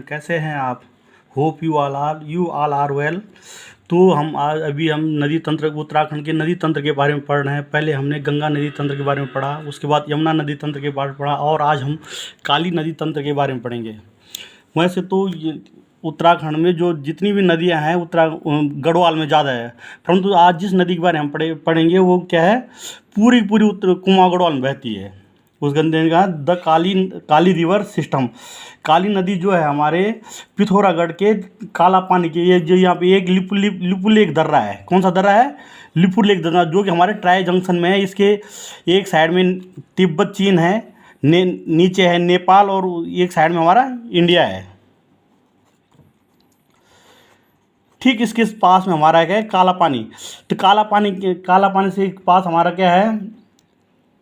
कैसे हैं आप? Hope you all are well. तो अभी हम नदी तंत्र, उत्तराखंड के नदी तंत्र के बारे में पढ़ रहे हैं। पहले हमने गंगा नदी तंत्र के बारे में पढ़ा, उसके बाद यमुना नदी तंत्र के बारे में पढ़ा, और आज हम काली नदी तंत्र के बारे में पढ़ेंगे। वैसे तो ये उत्तराखंड में जो जितनी भी नदियां हैं गढ़वाल में ज़्यादा है, परंतु आज जिस नदी के बारे में हम पढ़ेंगे वो क्या है, पूरी पूरी उत्तर कुमाऊं गढ़वाल में बहती है। उस गंदे ने कहा द काली रिवर सिस्टम। काली नदी जो है हमारे पिथौरागढ़ के काला पानी के, ये जो यहाँ पे एक लिपु लेक दर्रा है। कौन सा दर्रा है? लिपु लेक दर्रा, जो कि हमारे ट्राई जंक्शन में है। इसके एक साइड में तिब्बत चीन है, नीचे है नेपाल, और एक साइड में हमारा इंडिया है। ठीक इसके पास में हमारा क्या है, काला पानी। तो काला पानी से पास हमारा क्या है,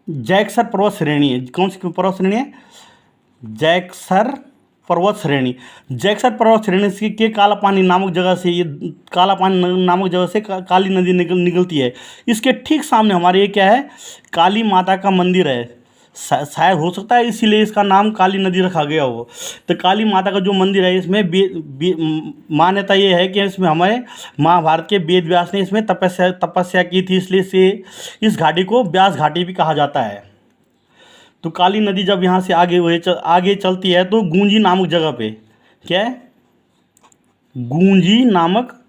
जैक्सर पर्वत श्रेणी है। कौन सी पर्वत श्रेणी है? जैक्सर पर्वत श्रेणी। जैक्सर पर्वत श्रेणी के काला पानी नामक जगह से, ये काला पानी नामक जगह से काली नदी निकलती है। इसके ठीक सामने हमारे ये क्या है, काली माता का मंदिर है। शायद हो सकता है इसीलिए इसका नाम काली नदी रखा गया हो। तो काली माता का जो मंदिर है, इसमें मान्यता ये है कि इसमें हमारे महाभारत के वेद व्यास ने इसमें तपस्या की थी, इसलिए से इस घाटी को व्यास घाटी भी कहा जाता है। तो काली नदी जब यहाँ से आगे चलती है तो गूंजी नामक जगह पे, क्या है, गूंजी नामक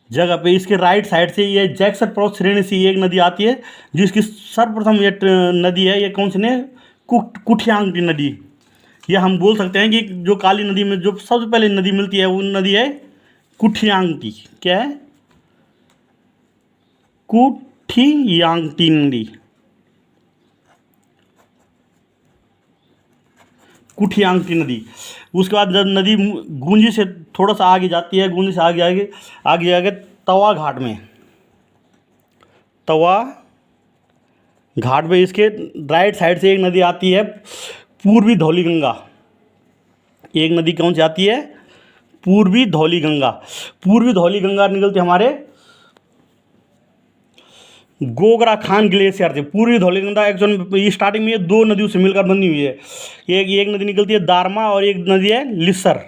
जगह पे, इसके राइट साइड से ये जैक्सर पर्वत श्रेणी से एक नदी आती है, जो इसकी सर्वप्रथम ये नदी है। ये कौन सी ने? कुठियांगटी नदी। ये हम बोल सकते हैं कि जो काली नदी में जो सबसे पहले नदी मिलती है वो नदी है कुठियांगटी। क्या है? कुठियांगटी नदी। कुठियांगटी नदी। उसके बाद जब नदी गूंजी से थोड़ा सा आगे जाती है, गूंजी से आगे तवा घाट में, तवा घाट में इसके राइट साइड से एक नदी आती है, पूर्वी धौली गंगा। एक नदी कौन सी आती है? पूर्वी धौली गंगा। पूर्वी धौली गंगा निकलती है हमारे गोगरा खान ग्लेशियर से। पूर्वी धौली गंगा एक्चुअली स्टार्टिंग में ये दो नदियों से मिलकर बनी हुई है। एक नदी निकलती है दारमा, और एक नदी है लिस्सर।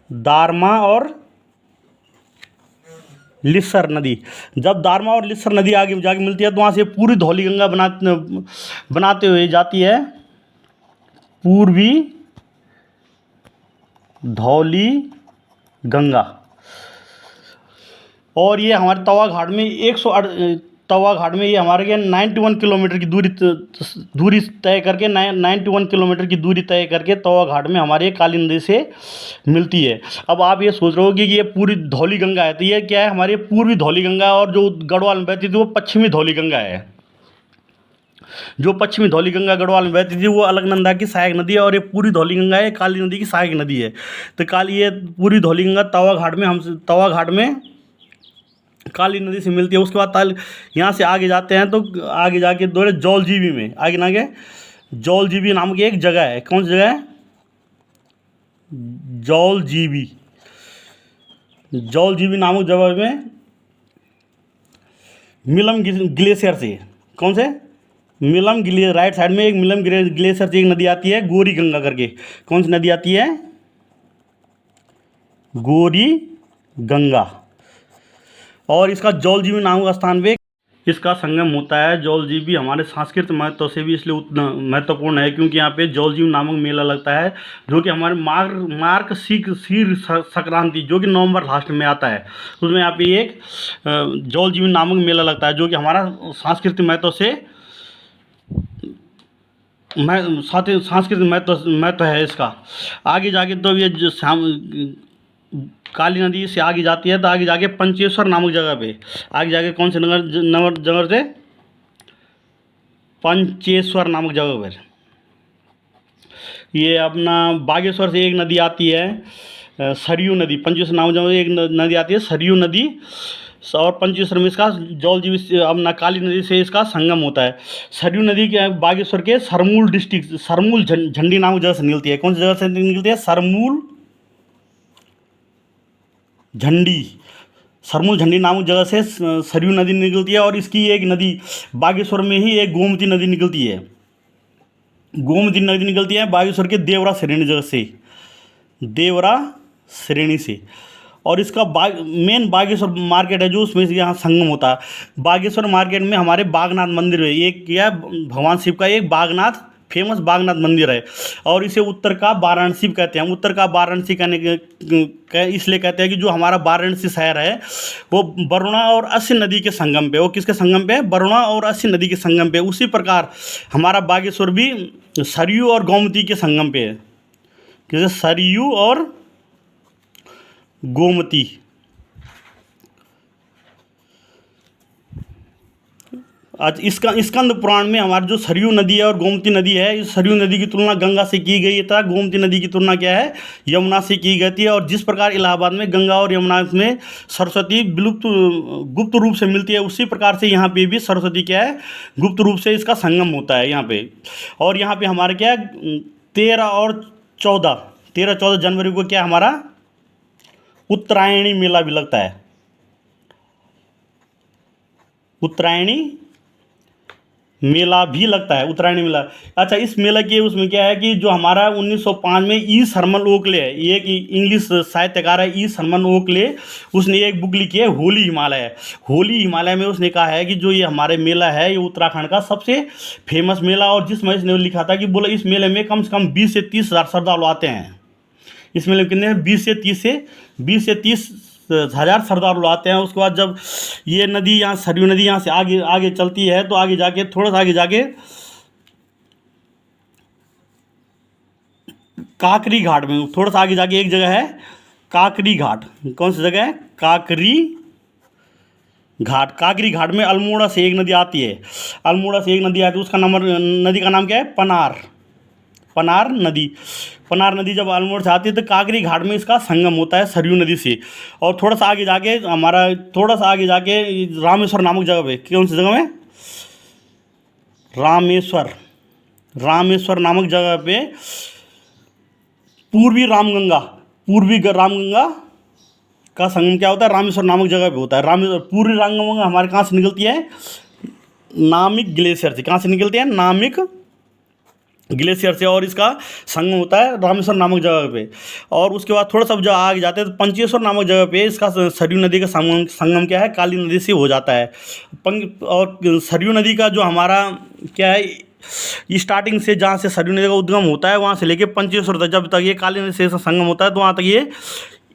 दारमा और लिस्सर नदी। जब दारमा और लिस्सर नदी आगे जाके मिलती है तो वहाँ से पूरी धौली गंगा बनाते हुए जाती है, पूर्वी धौली गंगा। और ये हमारे तवा घाट में ये हमारे क्या 91 किलोमीटर की दूरी तय करके 91 किलोमीटर की दूरी तय करके तवा घाट में हमारे काली नदी से मिलती है। अब आप ये सोच रहे हो कि ये पूरी धौली गंगा है, तो ये क्या है, हमारी पूर्वी धौली गंगा, और जो गढ़वाल में बहती थी वो पश्चिमी धौली गंगा है। जो पश्चिमी धौली गंगा गढ़वाल में बहती थी वो अलकनंदा की सहायक नदी है, और ये पूरी धौली गंगा है काली नदी की सहायक नदी है। तो ये पूरी धौली गंगा तवा घाट में काली नदी से मिलती है। उसके बाद यहाँ से आगे जाते हैं तो आगे जाके दौरे जौलजीबी में, आगे जौलजीबी नाम की एक जगह है। कौन सी जगह है? जौलजीबी नामक जगह में मिलम ग्लेशियर से, कौन से? मिलम ग्लेशियर, राइट साइड में एक मिलम ग्लेशियर से एक नदी आती है गोरी गंगा करके। कौन सी नदी आती है? गोरी गंगा। और इसका जौलजीबी नामक स्थान पे इसका संगम होता है। जौलजीबी हमारे सांस्कृतिक महत्व से भी इसलिए उतना महत्वपूर्ण है क्योंकि यहाँ पे जौलजीबी नामक मेला लगता है, जो कि हमारे मार्ग शीर संक्रांति, जो कि नवंबर लास्ट में आता है, उसमें यहाँ पे एक जौलजीबी नामक मेला लगता है, जो कि हमारा सांस्कृतिक महत्व से सांस्कृतिक महत्व है इसका। आगे जाके तो ये काली नदी से आगे जाती है तो आगे जाके पंचेश्वर नामक जगह पे, आगे जाके कौन से जगह से? पंचेश्वर नामक जगह पर ये अपना बागेश्वर से एक नदी आती है सरयू नदी। पंचेश्वर नामक जगह एक नदी आती है सरयू नदी, और पंचेश्वर में इसका जौलजीबी अपना काली नदी से इसका संगम होता है। सरयू नदी के बागेश्वर के सरमूल डिस्ट्रिक्ट, सरमूल झंडी नामक जगह से निकलती है। कौन सी जगह से निकलती है? सरमूल झंडी नामक जगह से सरयू नदी निकलती है। और इसकी एक नदी बागेश्वर में ही एक गोमती नदी निकलती है। गोमती नदी निकलती है बागेश्वर के देवरा श्रेणी जगह से, देवरा श्रेणी से। और इसका मेन बागेश्वर मार्केट है जो उसमें से यहाँ संगम होता है। बागेश्वर मार्केट में हमारे बागनाथ मंदिर है, ये क्या भगवान शिव का एक बागनाथ फेमस बागनाथ मंदिर है। और इसे उत्तर का वाराणसी कहते हैं। उत्तर का वाराणसी कहने के इसलिए कहते हैं कि जो हमारा वाराणसी शहर है वो वरुणा और अस्सी नदी के संगम पे, वो किसके संगम पे, वरुणा और अस्सी नदी के संगम पे। उसी प्रकार हमारा बागेश्वर भी सरयू और गोमती के संगम पे है, जैसे सरयू और गोमती। आज इसका स्कंद पुराण में हमारी जो सरयू नदी है और गोमती नदी है, इस सरयू नदी की तुलना गंगा से की गई था, गोमती नदी की तुलना क्या है, यमुना से की गई थी। और जिस प्रकार इलाहाबाद में गंगा और यमुना में सरस्वती विलुप्त गुप्त रूप से मिलती है, उसी प्रकार से यहाँ पे भी सरस्वती क्या है, गुप्त रूप से इसका संगम होता है यहाँ पे। और यहाँ पे हमारे क्या है 13 और 14 जनवरी को क्या हमारा उत्तरायणी मेला भी लगता है, उत्तरायणी मेला भी लगता है, उत्तरायणी मेला। अच्छा, इस मेला के उसमें क्या है कि जो हमारा 1905 में ई सरमन ओकले है, ये एक इंग्लिश साहित्यकार है ई सरमन ओकले, उसने एक बुक लिखी है होली हिमालय। होली हिमालय में उसने कहा है कि जो ये हमारे मेला है ये उत्तराखंड का सबसे फेमस मेला। और जिसमें इसने लिखा था कि बोला इस मेले में कम से कम 20 से 30 हज़ार श्रद्धालु आते हैं। इस मेले में कितने 20 से 30 हज़ार श्रद्धालु आते हैं। उसके बाद जब ये नदी यहाँ सरयू नदी यहाँ से आगे आगे चलती है तो आगे जाके थोड़ा सा आगे जाके काकरी घाट में, थोड़ा सा आगे जाके एक जगह है काकरी घाट। कौन सी जगह है, काकरी घाट। काकरी घाट में अल्मोड़ा से एक नदी आती है, अल्मोड़ा से एक नदी आती है, उसका नदी का नाम क्या है, पनार, पनार नदी। पनार नदी जब अल्मोड़ा से आती है तो काकरी घाट में इसका संगम होता है सरयू नदी से। और थोड़ा सा आगे जाके हमारा थोड़ा सा आगे जाके रामेश्वर नामक जगह पे, कौन सी जगह में, रामेश्वर, रामेश्वर नामक जगह पे पूर्वी रामगंगा का संगम क्या होता है, रामेश्वर नामक जगह पे होता है। रामेश्वर पूर्वी रामगंगा हमारे कहाँ से निकलती है, नामिक ग्लेशियर से। कहाँ से निकलती है, नामिक ग्लेशियर से। और इसका संगम होता है रामेश्वर नामक जगह पे। और उसके बाद थोड़ा सा जब आगे जाते हैं तो पंचेश्वर नामक जगह पे इसका सरयू नदी का संगम क्या है, काली नदी से हो जाता है। और सरयू नदी का जो हमारा क्या है, स्टार्टिंग से जहाँ से सरयू नदी का उद्गम होता है वहाँ से लेके पंचेश्वर तक, जब तक ये काली नदी से संगम होता है तो वहाँ तक ये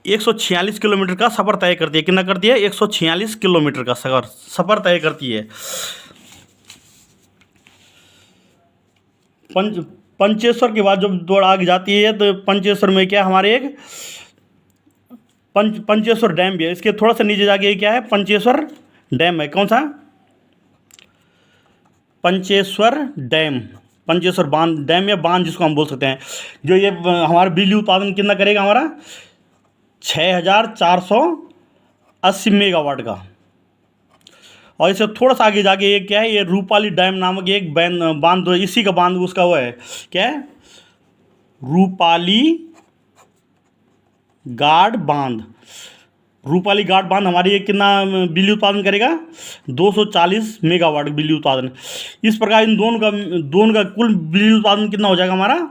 146 किलोमीटर का सफ़र तय करती है। कितना करती है, 146 किलोमीटर का सफ़र तय करती है। पंचेश्वर के बाद जब दौड़ आगे जाती है तो पंचेश्वर में क्या हमारे एक पंचेश्वर डैम भी है। इसके थोड़ा सा नीचे जाके क्या है, पंचेश्वर डैम है। कौन सा, पंचेश्वर डैम, पंचेश्वर बांध, डैम या बांध जिसको हम बोल सकते हैं। जो ये हमारा बिजली उत्पादन कितना करेगा, हमारा 6480 मेगावाट का। और इससे थोड़ा सा आगे जाके ये क्या है, ये रूपाली डैम नामक एक बांध, इसी का बांध उसका वो है क्या है, रूपाली गाड बांध। रूपाली गाड बांध हमारी ये कितना बिजली उत्पादन करेगा, 240 मेगावाट बिजली उत्पादन। इस प्रकार इन दोनों का कुल बिजली उत्पादन कितना हो जाएगा हमारा,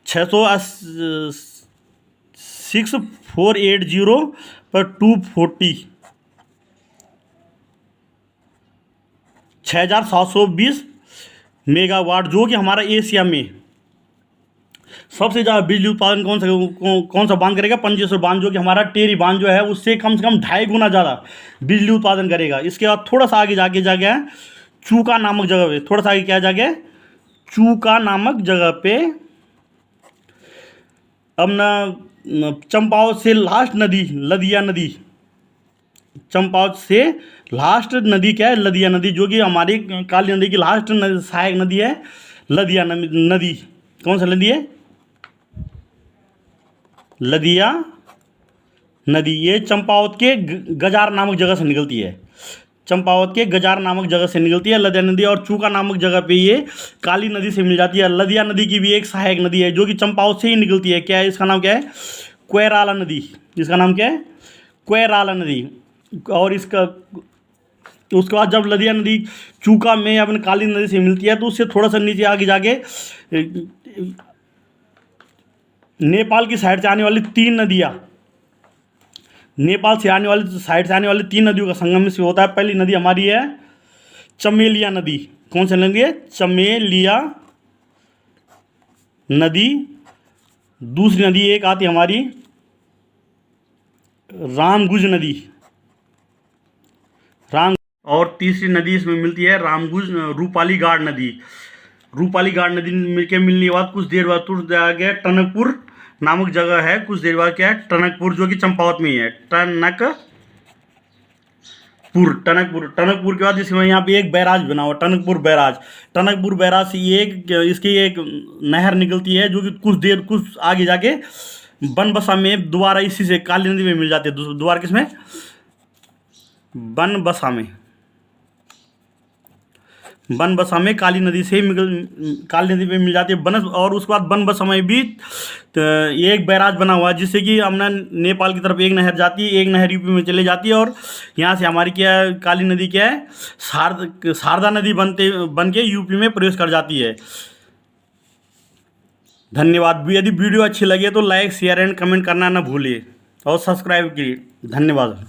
6480/240 6720 मेगावाट, जो कि हमारा एशिया में सबसे ज़्यादा बिजली उत्पादन कौन सा बांध करेगा, पंचेश्वर बांध, जो कि हमारा टेरी बांध जो है उससे कम से कम 2.5 गुना ज़्यादा बिजली उत्पादन करेगा। इसके बाद थोड़ा सा आगे जाके चूका नामक जगह पे, थोड़ा सा आगे क्या जाके चूका नामक जगह पे, अब ना चंपावत से लास्ट नदी लदिया नदी, चंपावत से लास्ट नदी क्या है, लदिया नदी, जो कि हमारी काली नदी की लास्ट सहायक नदी है लदिया नदी। कौन सा नदी है, लदिया नदी। ये चंपावत के गजार नामक जगह से निकलती है, चंपावत के गजार नामक जगह से निकलती है लदिया नदी। और चूका नामक जगह पे ये काली नदी से मिल जाती है। लदिया नदी की भी एक सहायक नदी है जो कि चंपावत से ही निकलती है। क्या है इसका नाम, क्या है, कोयराला नदी। इसका नाम क्या है, कोयराला नदी। और उसके बाद जब लदिया नदी चूका में अपने काली नदी से मिलती है तो उससे थोड़ा सा नीचे आगे जाके नेपाल की साइड से आने वाली 3 नदियाँ, नेपाल से आने वाली साइड से आने वाली 3 नदियों का संगम इसमें होता है। पहली नदी हमारी है चमेलिया नदी। कौन सी नदी है? चमेलिया नदी। दूसरी नदी एक आती है हमारी रामगुज नदी, और तीसरी नदी इसमें मिलती है रामगुज रूपाली गाड़ नदी। रूपाली गाड़ नदी के मिलने के बाद कुछ देर बाद टूट गया टनकपुर नामक जगह है। कुछ देर बाद क्या है? टनकपुर, जो कि चंपावत में ही है। टनकपुर के बाद इसमें यहाँ पे एक बैराज बना हुआ, टनकपुर बैराज। टनकपुर बैराज से इसकी एक नहर निकलती है, जो कि कुछ आगे जाके बनबसा में दोबारा इसी से काली नदी में मिल जाती है। दोबारा किसमें? बनबसा में काली नदी काली नदी में मिल जाती है। और उसके बाद बनबसा में भी एक बैराज बना हुआ है, जिससे कि अपना नेपाल की तरफ एक नहर जाती है, एक नहर यूपी में चले जाती है, और यहाँ से हमारी क्या है? काली नदी क्या है? शारदा नदी बन के यूपी में प्रवेश कर जाती है। धन्यवाद। यदि वीडियो अच्छी लगे तो लाइक, शेयर एंड कमेंट करना ना भूलिए, और सब्सक्राइब कीजिए। धन्यवाद।